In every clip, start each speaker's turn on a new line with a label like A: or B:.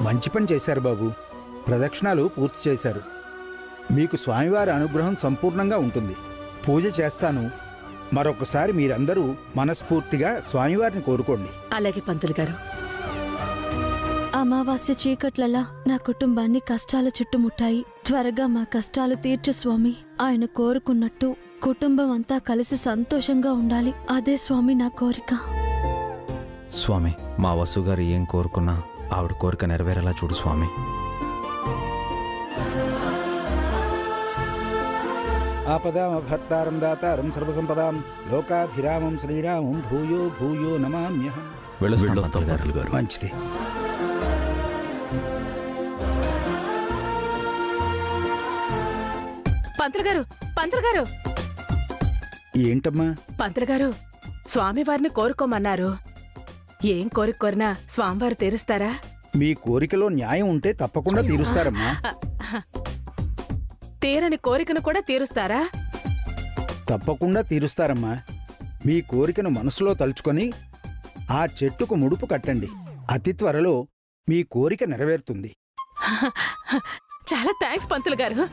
A: మంచి పని చేశారు బాబు. ప్రదక్షిణాలు పూర్తి చేశారు. మీకు స్వామివారి అనుగ్రహం సంపూర్ణంగా ఉంటుంది. పూజ చేస్తాను. మరొకసారి మీరందరూ మనస్ఫూర్తిగా స్వామివారిని కోరుకోండి.
B: అలాగే పంతులు గారు.
C: అమావాస్య చీకట్లలా నా కుటుంబాన్ని కష్టాలు చుట్టుముట్టాయి. త్వరగా మా కష్టాలు తీర్చు స్వామి. ఆయన కోరుకున్నట్టు కుటుంబం అంతా కలిసి సంతోషంగా ఉండాలి. అదే స్వామి నా కోరిక.
D: స్వామి, మా వసుగారు ఏం కోరుకున్నా ఆవిడ కోరిక నెరవేరేలా చూడు స్వామి.
A: ఆపదామభర్తారం దాతారం సర్వసంపదాం లోకాభిరామం శ్రీరామం భూయో భూయో నమామ్యహం.
D: వెళ్ళొస్తాం పంతులు గారు.
A: మంచిది.
B: పంతులు గారు, పంతులు గారు,
A: ఏంటమ్మా?
B: పంతులు గారు, స్వామివారిని కోరుకోమన్నారు. ఏం కోరిక కోరినా స్వామివారు తీరుస్తారా?
A: మీ కోరికలో న్యాయం ఉంటే తప్పకుండా తీరుస్తారమ్మా.
B: తీరని కోరికను కూడా తీరుస్తారా?
A: తప్పకుండా తీరుస్తారమ్మా. మీ కోరికను మనసులో తలుచుకొని ఆ చెట్టుకు ముడుపు కట్టండి. అతి త్వరలో మీ కోరిక నెరవేరుతుంది.
B: చాలా థ్యాంక్స్ పంతులు గారు.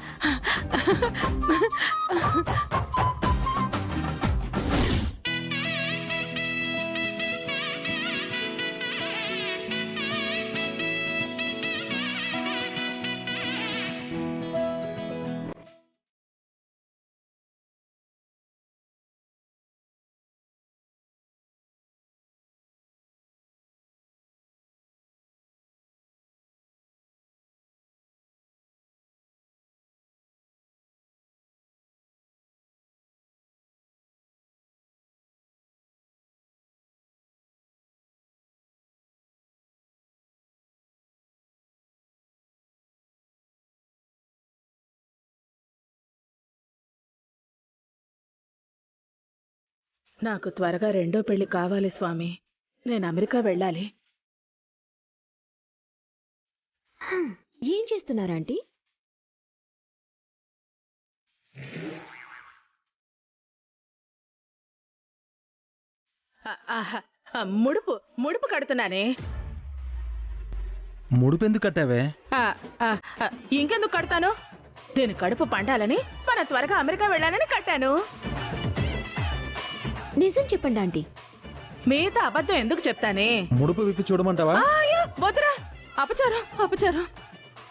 B: నాకు త్వరగా రెండో పెళ్లి కావాలి స్వామి. నేను అమెరికా వెళ్ళాలి.
C: ఏం చేస్తున్నారా ఆంటీ?
B: ముడుపు ముడుపు కడుతున్నానే.
D: ముడుపెందుకు కట్టావే?
B: ఇంకెందుకు కడతాను? నేను కడుపు పండాలని, మనం త్వరగా అమెరికా వెళ్ళాలని కట్టాను.
C: నిజం చెప్పండి ఆంటీ.
B: మిగతా అబద్ధం ఎందుకు చెప్తానే?
D: ముడుపు విప్పి చూడమంటావా?
B: వద్దురా, అపచారం అపచారం.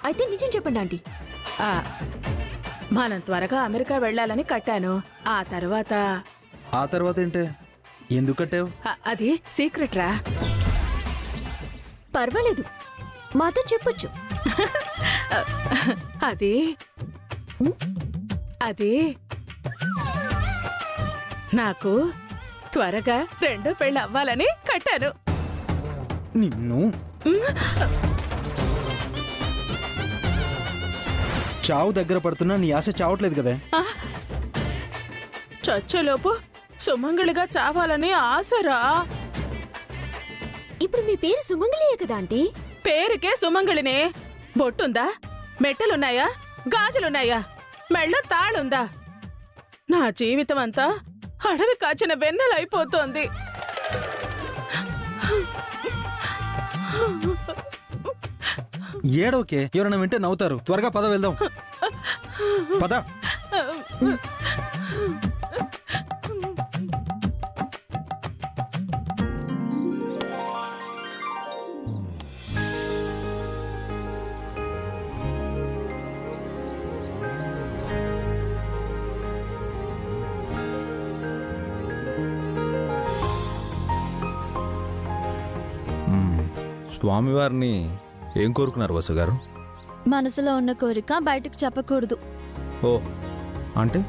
C: అయితే నిజం చెప్పండి ఆంటీ.
B: మనం త్వరగా అమెరికా వెళ్ళాలని కట్టాను. ఆ తర్వాత
D: ఏంటే? ఎందుకు కట్టావు?
B: అది సీక్రెట్ రా.
C: పర్వాలేదు, మాతో చెప్పొచ్చు.
B: అది అది నాకు త్వరగా రెండో పెళ్ళి అవ్వాలని కట్టాను.
D: నిన్ను చావు దగ్గర పడుతున్నా నీ ఆశ చావట్లేదు కదా?
B: చచ్చేలోపు సుమంగళిగా చావాలని ఆశరా.
C: ఇప్పుడు మీ పేరు సుమంగళియే కదా ఆంటీ?
B: పేరుకే సుమంగళినే. బొట్టుందా? మెట్టలున్నాయా? గాజులున్నాయా? మెళ్ళ తాళుందా? నా జీవితం అంతా అడవి కాచిన వెన్నెలైపోతోంది.
D: ఏడోకే, ఎవరైనా వింటే నవ్వుతారు. త్వరగా పద, వెళ్దాం. పద. స్వామివారిని ఏం కోరుకున్నారు వసుగారు?
C: మనసులో ఉన్న కోరిక బయటకు చెప్పకూడదు.
D: ఓ, అంటే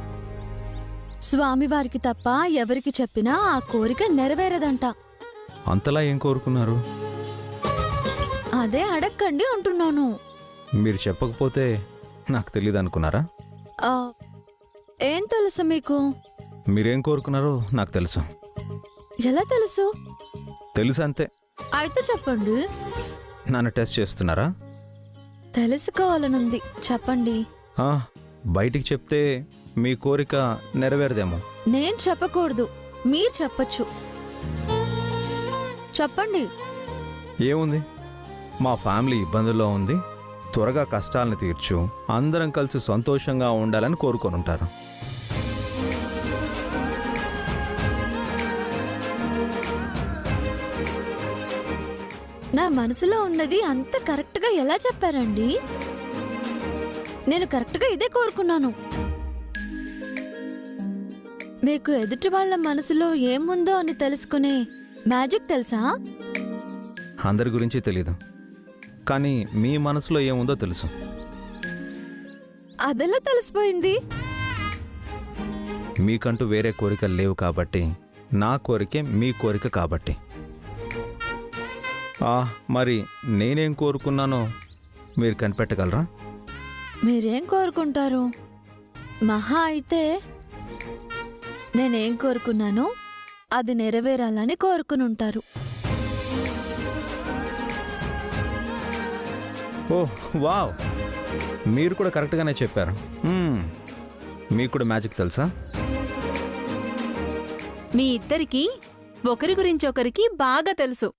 C: స్వామివారికి తప్ప ఎవరికి చెప్పినా ఆ కోరిక నెరవేరదంట.
D: అంతలా ఏం కోరుకున్నారు?
C: అదే అడక్కండి అంటున్నాను.
D: మీరు చెప్పకపోతే నాకు తెలియదు అనుకున్నారా?
C: ఏం తెలుసు మీకు?
D: మీరేం కోరుకున్నారో నాకు తెలుసు.
C: ఎలా తెలుసు?
D: తెలుసు అంతే.
C: అయితే చెప్పండి.
D: నన్ను టెస్ట్ చేస్తున్నారా?
C: తెలుసుకోవాలనుంది, చెప్పండి.
D: బయటికి చెప్తే మీ కోరిక నెరవేరదేమో.
C: నేను చెప్పకూడదు, మీరు చెప్పచ్చు. చెప్పండి.
D: ఏముంది, మా ఫ్యామిలీ ఇబ్బందుల్లో ఉంది, త్వరగా కష్టాలను తీర్చు, అందరం కలిసి సంతోషంగా ఉండాలని కోరుకొని ఉంటారు.
C: నా మనసులో ఉన్నది అంత కరెక్ట్గా ఎలా చెప్పారండి? నేను కరెక్ట్గా ఇదే కోరుకున్నాను. మీకు ఎదుటి వాళ్ళ మనసులో ఏముందో అని తెలుసుకునే మ్యాజిక్ తెలుసా?
D: అందరి గురించి తెలీదు, కానీ మీ మనసులో ఏముందో తెలుసు.
C: అదెలా తెలిసిపోయింది?
D: మీకంటూ వేరే కోరికలు లేవు కాబట్టి, నా కోరికే మీ కోరిక కాబట్టి. మరి నేనేం కోరుకున్నానో మీరు కనిపెట్టగలరా?
C: మీరేం కోరుకుంటారు? మహా అయితే నేనేం కోరుకున్నానో అది నెరవేరాలని కోరుకుని ఉంటారు.
D: ఓహ్ వావ్, మీరు కూడా కరెక్ట్గానే చెప్పారు. మీకు కూడా మ్యాజిక్ తెలుసా?
E: మీ ఇద్దరికి ఒకరి గురించి ఒకరికి బాగా తెలుసు.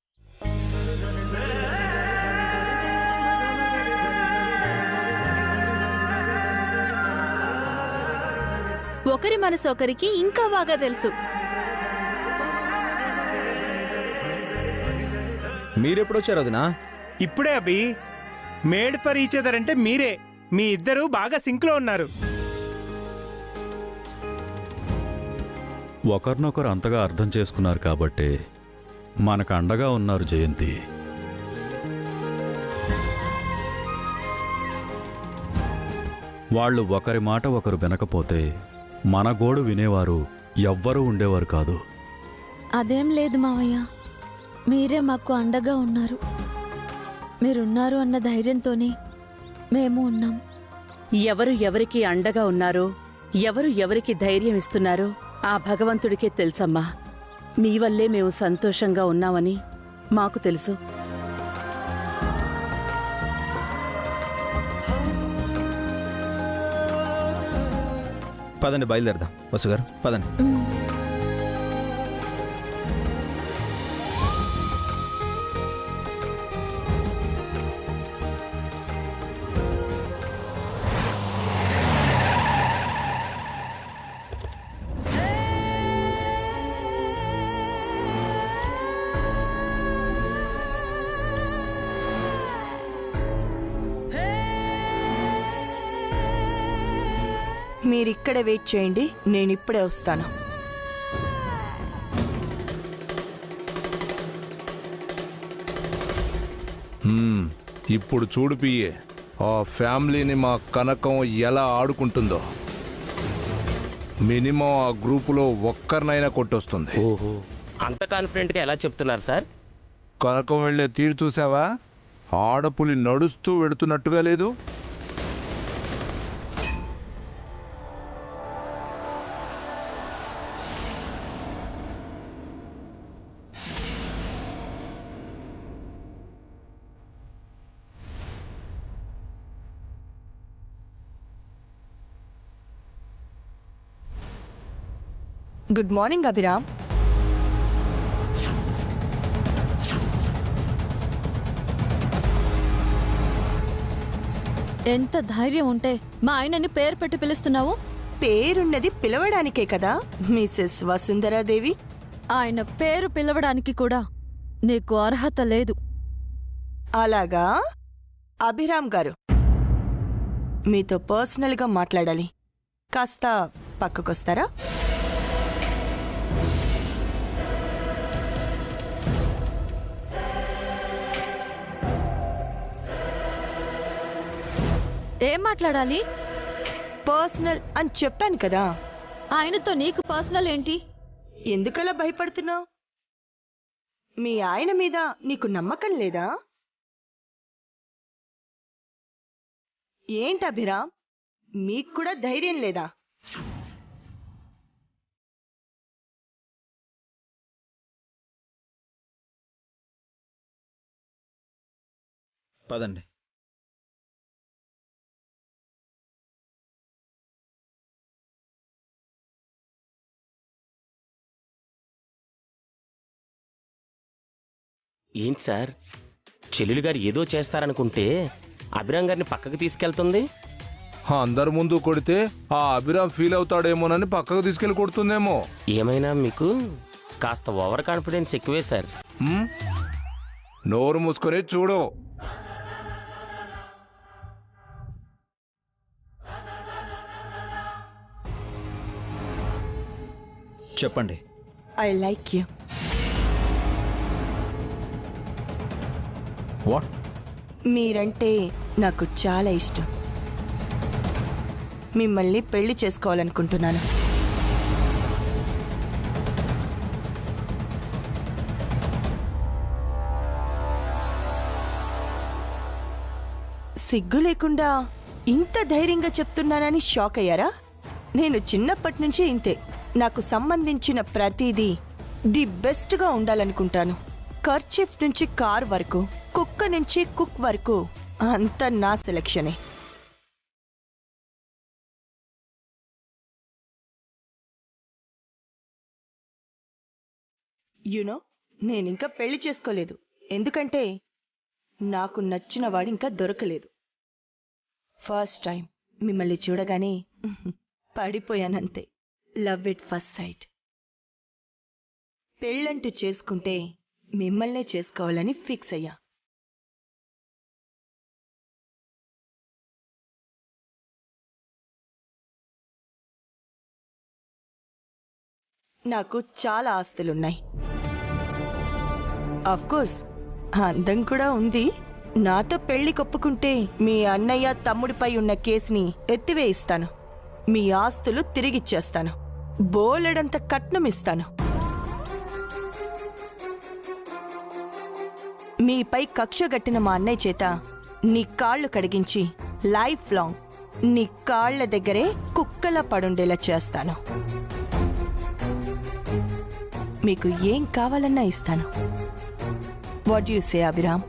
E: ఒకరి మనసు ఒకరికి ఇంకా బాగా తెలుసు.
D: మీరెప్పుడొచ్చారు వదినా?
F: ఇప్పుడే అభి. మేడ్ ఫర్ ఈచ్ అదర్ అంటే మీరే. మీ ఇద్దరు బాగా సింక్లో ఉన్నారు.
G: ఒకరినొకరు అంతగా అర్థం చేసుకున్నారు కాబట్టి మనకు అండగా ఉన్నారు జయంతి. వాళ్ళు ఒకరి మాట ఒకరు వినకపోతే మన గోడు వినేవారు ఎవ్వరూ ఉండేవారు కాదు.
C: అదేం లేదు మావయ్య, మీరే మాకు అండగా ఉన్నారు. మీరున్నారు అన్న ధైర్యంతోనే మేము ఉన్నాం.
H: ఎవరు ఎవరికి అండగా ఉన్నారో, ఎవరు ఎవరికి ధైర్యం ఇస్తున్నారో ఆ భగవంతుడికే తెలుసమ్మా. మీ వల్లే మేము సంతోషంగా ఉన్నామని మాకు తెలుసు.
D: పదండి, బయలుదేరదాం. వసుగారు పదండి.
I: మీరిక్కడే వెయిట్ చేయండి, నేనిప్పుడే వస్తాను.
J: ఇప్పుడు చూడు పియ్యే, ఆ ఫ్యామిలీని మా కనకం ఎలా ఆడుకుంటుందో. మినిమం ఆ గ్రూపులో ఒక్కరినైనా కొట్టొస్తుంది.
K: ఓహో, అంత కాన్ఫిడెంట్గా ఎలా చెప్తున్నారు సార్?
J: కనకం వెళ్ళే తీరు చూసావా? ఆడపులి నడుస్తూ వెడుతున్నట్టుగా లేదు.
I: Good morning Abhiram.
C: ఎంత ధైర్యం ఉంటే మా ఆయనని పేరు పెట్టి పిలుస్తున్నావు?
I: పేరున్నది పిలవడానికే కదా మిసెస్ వసుంధరాదేవి.
C: ఆయన పేరు పిలవడానికి కూడా నీకు అర్హత లేదు.
I: అలాగా? అభిరామ్ గారు, మీతో పర్సనల్గా మాట్లాడాలి. కాస్త పక్కకొస్తారా?
C: ఏం మాట్లాడాలి?
I: పర్సనల్ అని చెప్పాను కదా.
C: ఆయనతో నీకు పర్సనల్ ఏంటి?
I: ఎందుకలా భయపడుతున్నావు? మీ ఆయన మీద నీకు నమ్మకం లేదా? ఏంటి అభిరామ్, మీకు కూడా ధైర్యం లేదా?
D: పదండి.
K: ఏంటి సార్, చెల్లెలు గారు ఏదో చేస్తారనుకుంటే అభిరామ్ గారిని పక్కకు తీసుకెళ్తుంది.
J: అందరి ముందు కొడితే ఆ అభిరామ్ ఫీల్ అవుతాడేమోనని పక్కకు తీసుకెళ్లి కొడుతుందేమో.
K: ఏమైనా మీకు కాస్త ఓవర్ కాన్ఫిడెన్స్ ఎక్కువే సార్.
J: నోరు మూసుకొని చూడు.
D: చెప్పండి.
I: I like you.
D: వాట్?
I: మీరంటే నాకు చాలా ఇష్టం. మిమ్మల్ని పెళ్లి చేసుకోవాలనుకుంటున్నాను. సిగ్గు లేకుండా ఇంత ధైర్యంగా చెప్తున్నానని షాక్ అయ్యారా? నేను చిన్నప్పటి నుంచి ఇంతే. నాకు సంబంధించిన ప్రతిదీ ది బెస్ట్గా ఉండాలనుకుంటాను. కర్చీఫ్ నుంచి కార్ వరకు, కుక్క నుంచి కుక్ వరకు అంతా నా సెలక్షనే. యునో, నేనింకా పెళ్లి చేసుకోలేదు. ఎందుకంటే నాకు నచ్చిన వాడు ఇంకా దొరకలేదు. ఫస్ట్ టైం మిమ్మల్ని చూడగానే పడిపోయానంతే. Love it first sight. పెళ్ళంటూ చేసుకుంటే మిమ్మల్నే చేసుకోవాలని ఫిక్స్ అయ్యా. నాకు చాలా ఆస్తులున్నాయి. కోర్స్ అందం కూడా ఉంది. నాతో పెళ్లి కొప్పుకుంటే మీ అన్నయ్య తమ్ముడిపై ఉన్న కేసుని ఎత్తివేయిస్తాను. మీ ఆస్తులు తిరిగిచ్చేస్తాను. బోలెడంత కట్నం ఇస్తాను. మీపై కక్ష గట్టిన మా అన్నయ్య చేత నీ కాళ్ళు కడిగించి లైఫ్ లాంగ్ నీ కాళ్ల దగ్గరే కుక్కలా పడుండేలా చేస్తాను. మీకు ఏం కావాలన్నా ఇస్తాను. What you say Abhiram?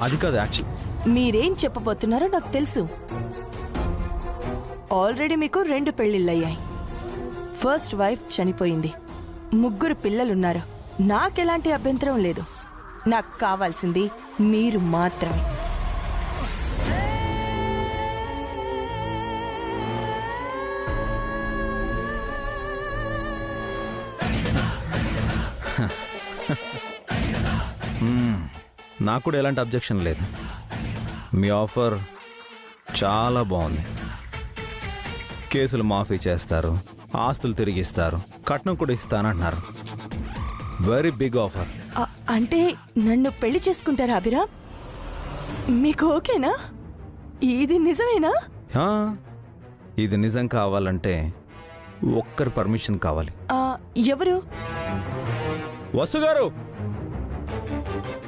D: అది కాదు యాక్చువల్.
I: మీరేం చెప్పబోతున్నారో నాకు తెలుసు. ఆల్రెడీ మీకు 2 పెళ్లిళ్ళయ్యాయి. ఫస్ట్ వైఫ్ చనిపోయింది. 3 పిల్లలున్నారు. నాకెలాంటి అభ్యంతరం లేదు. నాకు కావాల్సింది మీరు మాత్రమే.
D: నాకు కూడా ఎలాంటి అబ్జెక్షన్ లేదు. మీ ఆఫర్ చాలా బాగుంది. కేసులు మాఫీ చేస్తారు, ఆస్తులు తిరిగిస్తారు, కట్నం కూడా ఇస్తానంటున్నారు. Very big offer.
I: అంటే నన్ను పెళ్లి చేసుకుంటారా అభిరామ్? మీకు ఓకేనా? ఇది నిజమేనా?
D: ఇది నిజం కావాలంటే ఒక్కరి పర్మిషన్ కావాలి.
I: ఎవరు?
D: వసు గారు,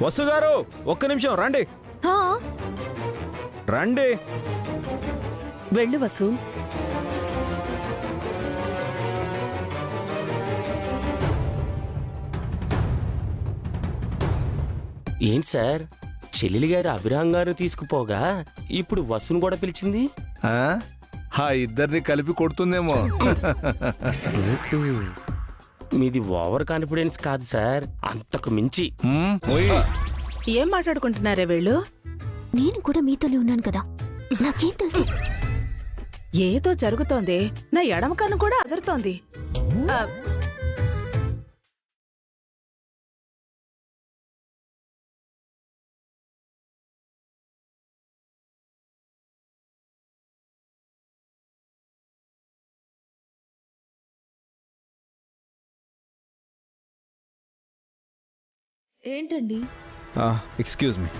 D: వసు గారు, ఒక్క నిమిషం రండి. రండి.
H: వెళ్ళు వసు.
K: ఏంటి సార్, చెల్లెలి గారు అభిరామ్ గారు తీసుకుపోగా ఇప్పుడు వసును కూడా పిలిచింది?
J: ఇద్దరిని కలిపి కొడుతుందేమో.
K: మీది ఓవర్ కాన్ఫిడెన్స్ కాదు సార్, అంతకు మించి.
H: ఏం మాట్లాడుకుంటున్నారే వీళ్ళు?
C: నేను కూడా మీతోనే ఉన్నాను కదా, నాకేం తెలుసు?
H: ఏదో జరుగుతోంది. నా ఎడమ కన్ను కూడా
B: అదురుతోంది.
C: ఏంటండి?
D: ఎక్స్క్యూజ్ మీ,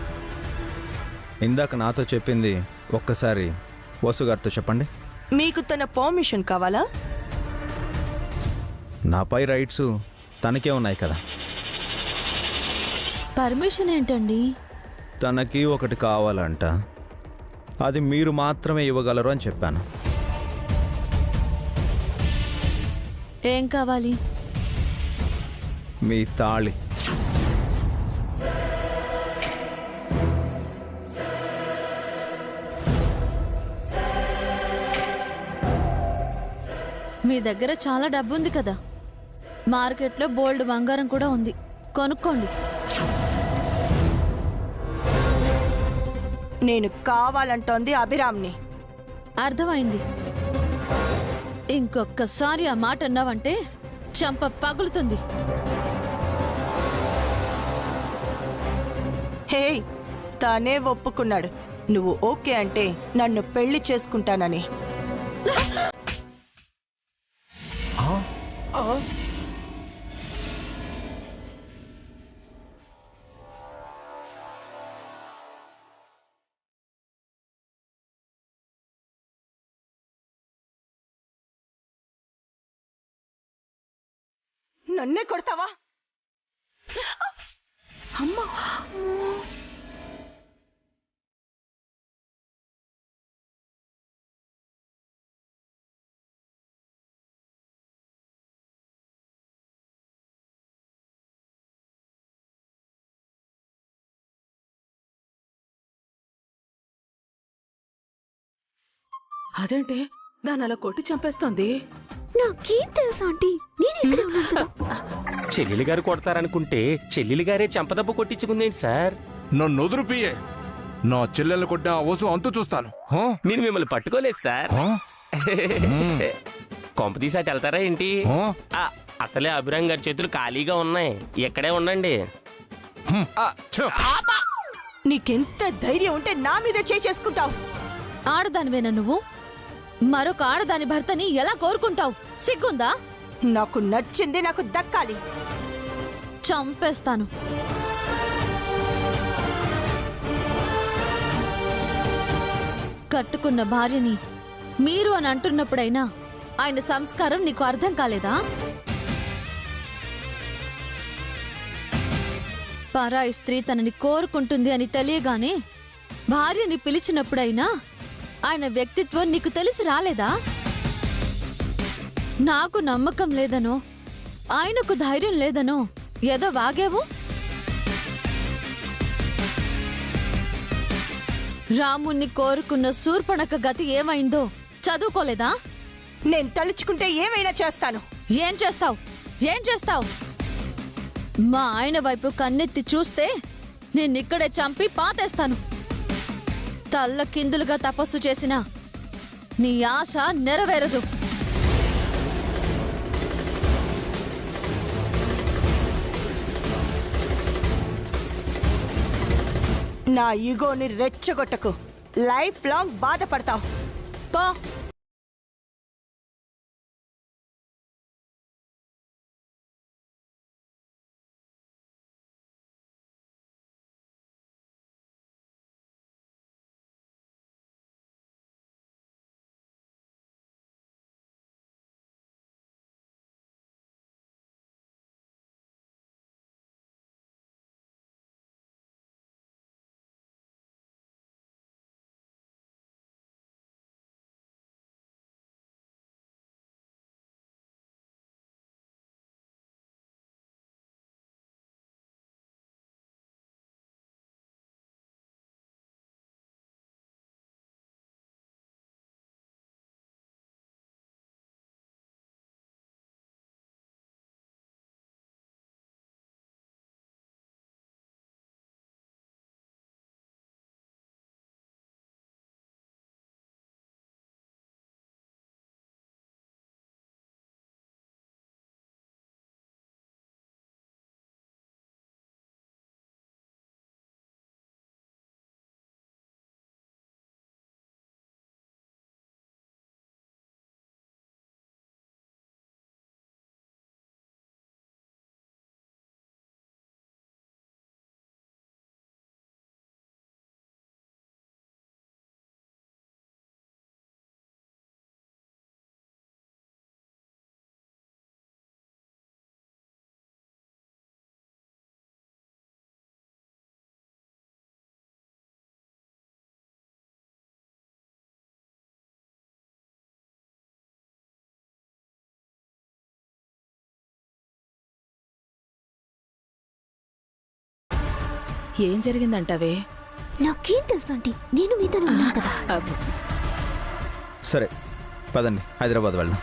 D: ఇందాక నాతో చెప్పింది ఒక్కసారి వసు గారితో చెప్పండి.
I: మీకు తన పర్మిషన్ కావాలా?
D: నాపై రైట్స్ తనకే ఉన్నాయి కదా.
C: పర్మిషన్ ఏంటండి?
D: తనకి ఒకటి కావాలంట, అది మీరు మాత్రమే ఇవ్వగలరు అని చెప్పాను.
C: ఏం కావాలి?
D: మీ తాళి.
C: మీ దగ్గర చాలా డబ్బు ఉంది కదా, మార్కెట్లో బోల్డ్ బంగారం కూడా ఉంది, కొనుక్కోండి.
I: నేను కావాలంటోంది అభిరామ్ని.
C: అర్థమైంది. ఇంకొక్కసారి ఆ మాట అన్నావంటే చంప పగులుతుంది.
I: హే, తానే ఒప్పుకున్నాడు నువ్వు ఓకే అంటే నన్ను పెళ్లి చేసుకుంటానని. నన్నే కొడతావా?
B: అమ్మా, అదేంటి దాన్ని అలా కొట్టి చంపేస్తోంది?
C: నాకేం తెలుసా ఆంటీ, నేను ఇక్కడే ఉన్నాను కదా.
K: చెల్లెలి గారు కొడతారనుకుంటే చెల్లెలి గారే చెంపదెబ్బ కొట్టించుకుందేంటి సార్?
J: నన్ను వదులు పియ్యే. నా చెల్లెలు కొట్టే ఆ వసు అంతు చూస్తాను.
K: నేను మిమ్మల్ని పట్టుకోలేదు సార్. కొంపతీసి అటు వెళ్తారా ఏంటి? అసలే అభిరామ్ గారి చేతులు ఖాళీగా ఉన్నాయి, ఇక్కడే ఉండండి.
I: నీకెంత ధైర్యం ఉంటే నా మీద చేసుకుంటావు?
C: ఆడదానివేనా నువ్వు? మరొక ఆడదాని భర్తని ఎలా కోరుకుంటావు? సిగ్గుందా?
I: నాకు నచ్చింది నాకు దక్కాలి.
C: చంపేస్తాను. కట్టుకున్న భార్యని మీరు అని అంటున్నప్పుడైనా ఆయన సంస్కారం నీకు అర్థం కాలేదా? పరాయి స్త్రీ తనని కోరుకుంటుంది అని తెలియగానే భార్యని పిలిచినప్పుడైనా ఆయన వ్యక్తిత్వం నీకు తెలిసి రాలేదా? నాకు నమ్మకం లేదనో ఆయనకు ధైర్యం లేదనో ఏదో వాగేవు. రాముణ్ణి కోరుకున్న శూర్పణఖ గతి ఏమైందో చదువుకోలేదా?
I: నేను తలుచుకుంటే ఏమైనా చేస్తాను.
C: ఏం చేస్తావు? ఏం చేస్తావు? మా ఆయన వైపు కన్నెత్తి చూస్తే నిన్నిక్కడే చంపి పాతేస్తాను. తల్ల కిందులుగా తపస్సు చేసినా నీ ఆశ నెరవేరదు.
I: నా ఈగోని రెచ్చగొట్టకు. లైఫ్ లాంగ్ బాధపడతావు.
C: పో.
E: ఏం జరిగిందంటావే?
C: నాకేం తెలుసు ఆంటీ, నేను మీతో ఉన్నాను కదా.
D: సరే పదండి, హైదరాబాద్ వెళ్దాం.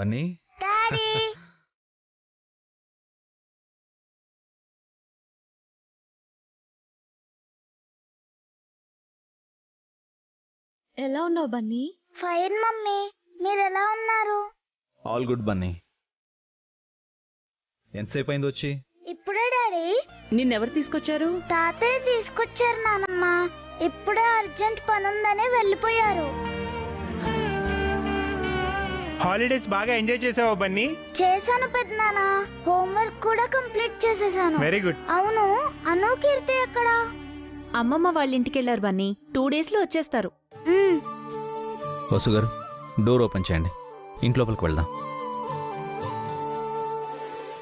D: బన్నీ
C: ఎలా ఉన్నావు బన్నీ?
L: ఫైన్ మమ్మీ, మీరు ఎలా ఉన్నారు?
D: All good Bunny. ఎంతసేపు అయింది వచ్చి?
L: ఇప్పుడే డాడీ.
B: నిన్నెవరు తీసుకొచ్చారు?
L: తాతయ్య తీసుకొచ్చారు నానమ్మ. ఇప్పుడే అర్జెంట్ పనుందని వెళ్ళిపోయారు.
F: హాలిడేస్ బాగా ఎంజాయ్ చేసావా బన్నీ?
L: చేశాను పెద్దనాన్న. హోంవర్క్ కూడా కంప్లీట్ చేసేసాను.
F: Very good.
L: అవును, అను కీర్తి ఎక్కడ?
E: అమ్మమ్మ వాళ్ళ ఇంటికెళ్లారు బన్నీ. 2 days లో వచ్చేస్తారు.
D: వసు గారు, డోర్ ఓపెన్ చేయండి. ఇంట్లోపలికి వెళ్దాం.